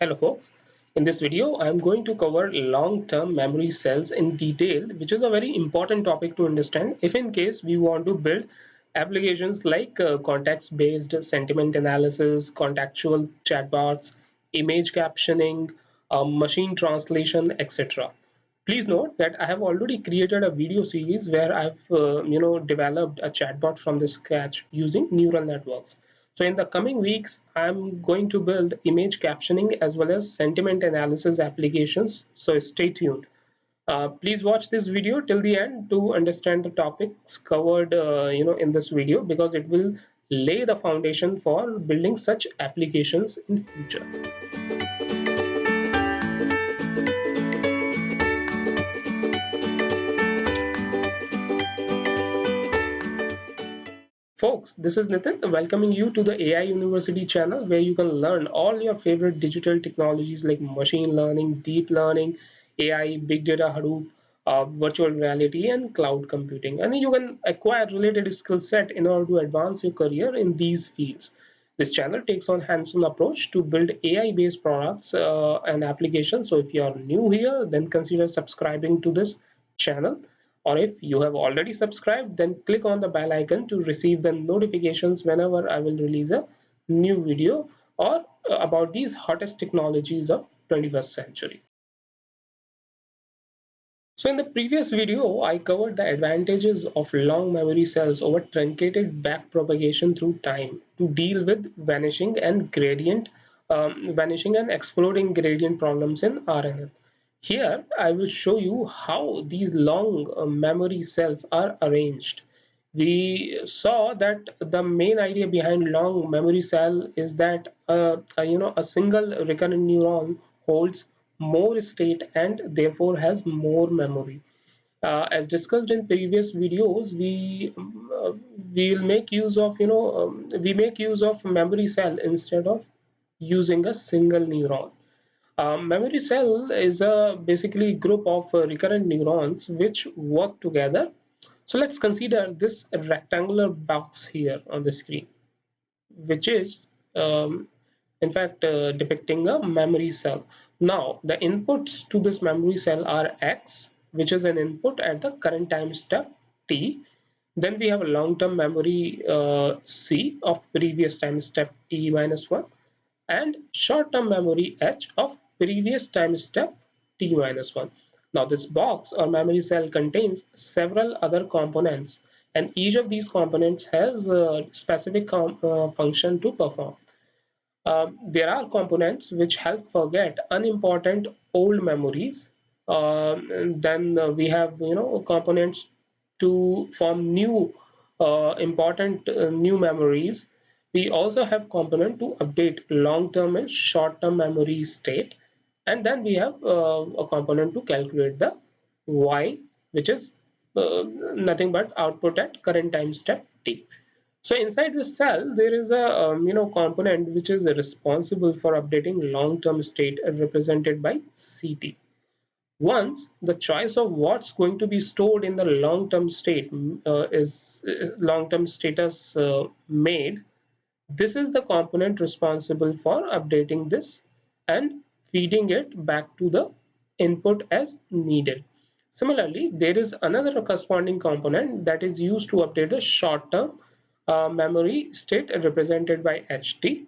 Hello folks, in this video I am going to cover long-term memory cells in detail, which is a very important topic to understand if in case we want to build applications like context-based sentiment analysis, contextual chatbots, image captioning, machine translation, etc. Please note that I have already created a video series where I've developed a chatbot from the scratch using neural networks. So in the coming weeks, I'm going to build image captioning as well as sentiment analysis applications. So stay tuned. Please watch this video till the end to understand the topics covered in this video, because it will lay the foundation for building such applications in future. Folks, this is Nitin welcoming you to the AI University channel, where you can learn all your favorite digital technologies like machine learning, deep learning, AI, big data, Hadoop, virtual reality, and cloud computing. And you can acquire related skill set in order to advance your career in these fields. This channel takes on hands-on approach to build AI-based products and applications. So if you are new here, then consider subscribing to this channel, or if you have already subscribed, then click on the bell icon to receive the notifications whenever I will release a new video or about these hottest technologies of 21st century. So in the previous video, I covered the advantages of long memory cells over truncated backpropagation through time to deal with vanishing and exploding gradient problems in RNN. Here, I will show you how these long memory cells are arranged. We saw that the main idea behind long memory cell is that a single recurrent neuron holds more state and therefore has more memory. As discussed in previous videos, we will make use of we make use of memory cell instead of using a single neuron. Memory cell is a basically group of recurrent neurons which work together. So let's consider this rectangular box here on the screen, which is in fact depicting a memory cell. Now the inputs to this memory cell are X, which is an input at the current time step T. Then we have a long-term memory C of previous time step T minus 1, and short-term memory H of previous time step T minus 1. Now this box or memory cell contains several other components, and each of these components has a specific function to perform. There are components which help forget unimportant old memories. Then we have components to form new important new memories. We also have component to update long-term and short-term memory state, and then we have a component to calculate the y, which is nothing but output at current time step t. So inside the cell, there is a component which is responsible for updating long-term state represented by CT. Once the choice of what's going to be stored in the long-term state is long-term status made, this is the component responsible for updating this and feeding it back to the input as needed. Similarly, there is another corresponding component that is used to update the short-term memory state represented by HT.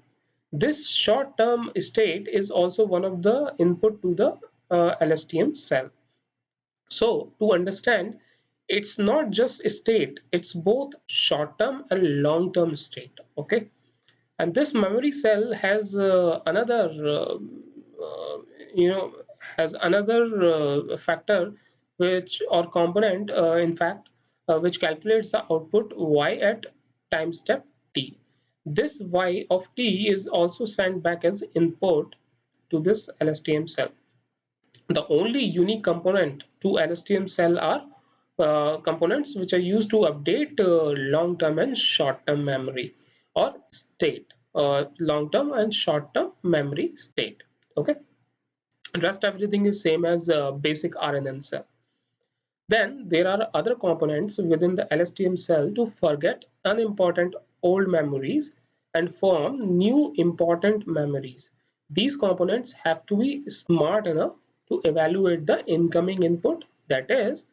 This short-term state is also one of the input to the LSTM cell. So to understand, it's not just a state, it's both short-term and long-term state. Okay, and this memory cell has another you know has another factor which or component in fact which calculates the output y at time step t. This y of t is also sent back as input to this LSTM cell. The only unique component to LSTM cell are components which are used to update long-term and short-term memory or state, long-term and short-term memory state. Okay, rest everything is same as basic RNN cell. Then there are other components within the LSTM cell to forget unimportant old memories and form new important memories. These components have to be smart enough to evaluate the incoming input, that is,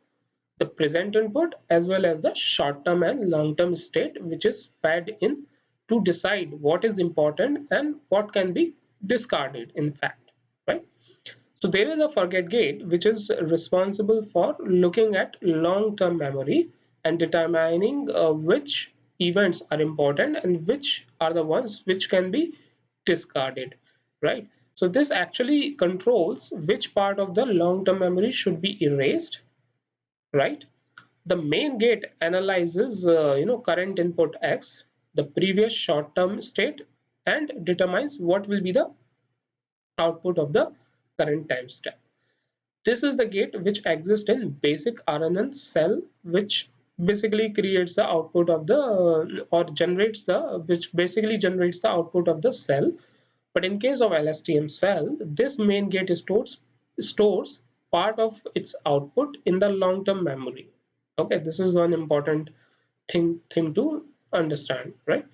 the present input, as well as the short-term and long-term state which is fed in, to decide what is important and what can be discarded, in fact, right? So there is a forget gate which is responsible for looking at long-term memory and determining which events are important and which are the ones which can be discarded, right? So this actually controls which part of the long-term memory should be erased, right? The main gate analyzes current input X, the previous short-term state, and determines what will be the output of the current timestamp. This is the gate which exists in basic RNN cell, which basically creates the output of the or generates the which basically generates the output of the cell. But in case of LSTM cell, this main gate stores part of its output in the long-term memory. Okay, this is one important thing to understand, right?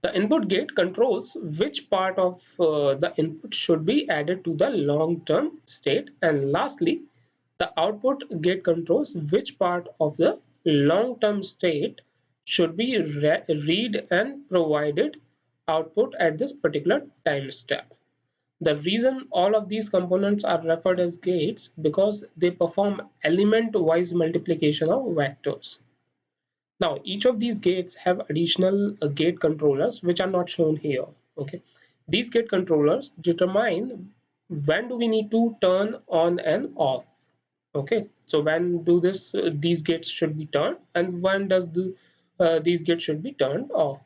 The input gate controls which part of the input should be added to the long-term state, and lastly, the output gate controls which part of the long-term state should be read and provided output at this particular time step. The reason all of these components are referred as gates because they perform element-wise multiplication of vectors. Now, each of these gates have additional gate controllers which are not shown here. Okay, these gate controllers determine when do we need to turn on and off. Okay, so when do these gates should be turned and when does these gates should be turned off.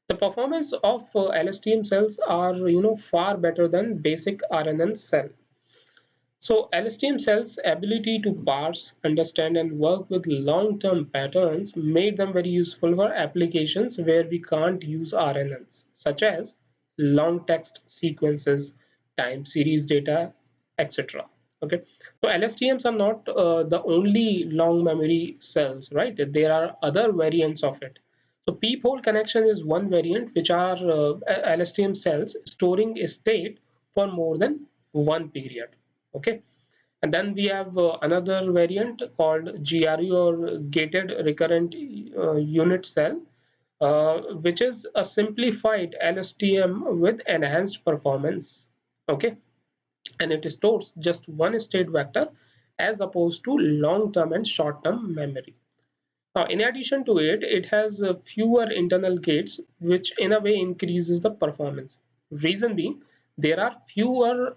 The performance of LSTM cells are far better than basic RNN cell. So LSTM cells' ability to parse, understand, and work with long-term patterns made them very useful for applications where we can't use RNNs, such as long text sequences, time series data, etc. Okay, so LSTMs are not the only long memory cells, right? There are other variants of it. So peephole connection is one variant, which are LSTM cells storing a state for more than one period. Okay, and then we have another variant called GRU, or gated recurrent unit cell, which is a simplified LSTM with enhanced performance. Okay, and it stores just one state vector as opposed to long-term and short-term memory. Now, in addition to it, it has fewer internal gates, which in a way increases the performance. Reason being, there are fewer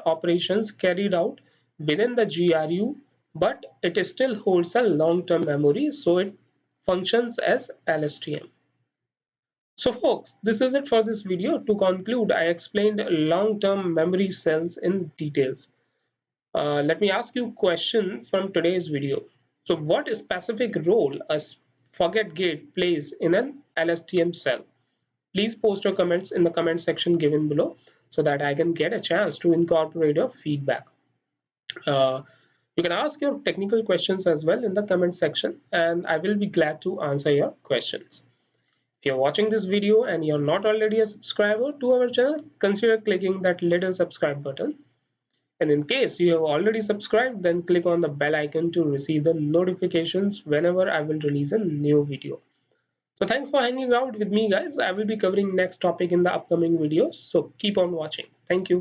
operations carried out within the GRU, but it still holds a long-term memory, so it functions as LSTM. So folks, this is it for this video. To conclude, I explained long-term memory cells in details. Let me ask you a question from today's video. So what specific role a forget gate plays in an LSTM cell? Please post your comments in the comment section given below so that I can get a chance to incorporate your feedback. Uh, you can ask your technical questions as well in the comment section, and I will be glad to answer your questions. If you're watching this video and you're not already a subscriber to our channel, consider clicking that little subscribe button. And in case you have already subscribed, then click on the bell icon to receive the notifications whenever I will release a new video. So thanks for hanging out with me, guys. I will be covering next topic in the upcoming videos. So keep on watching. Thank you.